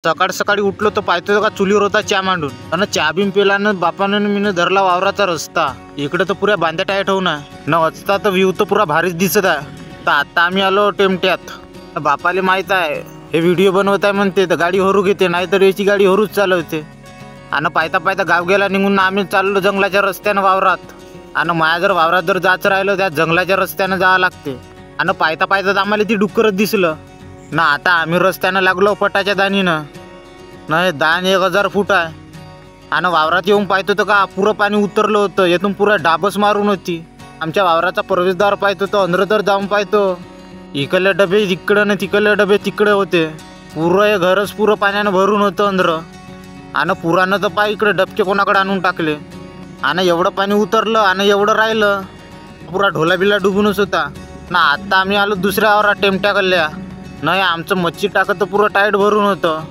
सकाळ सकाळी उठलो तर पाहतो का चुलीवर होता चहा मांडून आणि चहा बिन पेलानं बापानं मीनं धरला वावराचा रस्ता. इकडे तर पुऱ्या बांध्या टाईट होऊन आहे न वाचता तर व्ह्यू तर पुरा भारीच दिसत आहे. तर आता आम्ही आलो टेमट्यात. बापाले माहीत आहे हे व्हिडिओ बनवत आहे म्हणते तर गाडी हरू घेते, नाहीतर याची गाडी हरूच चालवते. आणि पायता पायता गाव गेला निघून आम्ही चाललो जंगलाच्या रस्त्यानं वावरात. आणि माया जर वावरात जर जायचं राहिलं त्या जंगलाच्या रस्त्यानं जावं लागते. आणि पायता पायता आम्हाला ती डुक्करच दिसलं ना. आता आम्ही रस्त्यानं लागलो पटाच्या दानीनं. नाही दान 1000 फूट आहे. आणि वावरात येऊन पाहतो तर का पुरं पाणी उतरलं होतं. येथून पुरा डाबस मारून होती. आमच्या वावराचा प्रवेशद्वार पाहतो तर अंदर तर जाऊन पाहतो इकडले डबे इकडं ना तिकडले डबे तिकडे होते. पुरं हे घरच पुरं पाण्यानं भरून होतं अंदर. आणि पुरानं तर पाय इकडे डबके कोणाकडे आणून टाकले. आणि एवढं पाणी उतरलं आणि एवढं राहिलं पुरा ढोला बिला डुबूनच होता ना. आता आम्ही आलो दुसऱ्या वावरात टेमट्या कल्ल्या. नाही आमचं मच्छी टाकं तर पुरं टाईट भरून होतं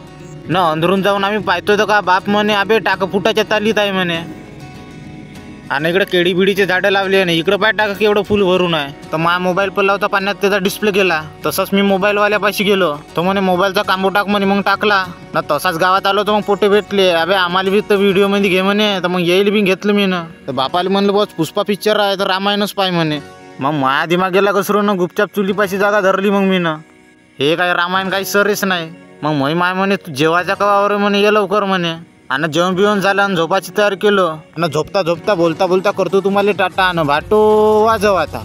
ना. अंदरून जाऊन आम्ही पाहतोय तर का बाप म्हणे अबे टाकं फुटाच्या तालीत आहे म्हणे. आणि इकडे केळी बिडीचे झाडं लावली आहे. इकडं पाय टाका केवढं फुल भरून आहे. तर माझा मोबाईल पडला होता पाण्यात, त्याचा डिस्प्ले गेला. तसंच मी मोबाईलवाल्यापाशी गेलो. तो म्हणे मोबाईलचा कांबो टाक म्हणे. मग टाकला ना. तसाच गावात आलो तर मग पोटे भेटले. अबे आम्हाला बी तर व्हिडिओमध्ये घे म्हणे. तर मग येईल बी घेतलं मी ना. तर बापाला म्हणलं बस पुष्पा पिक्चर आहे तर रामायणच पाय म्हणे. मग माया दिमाग गेला घसरून गुपचाप चुलीपाशी जागा धरली. मग मी ना हे काय रामायण काही सरेच नाही. मग माय म्हणे तू जेवायच्या कवावर म्हणे ये लवकर म्हणे. आणि जेवण बिवण झालं आणि झोपाची तयार केलं. आणि झोपता झोपता बोलता बोलता करतो तुम्हाला टाटा आणि भाटो वाजव आता.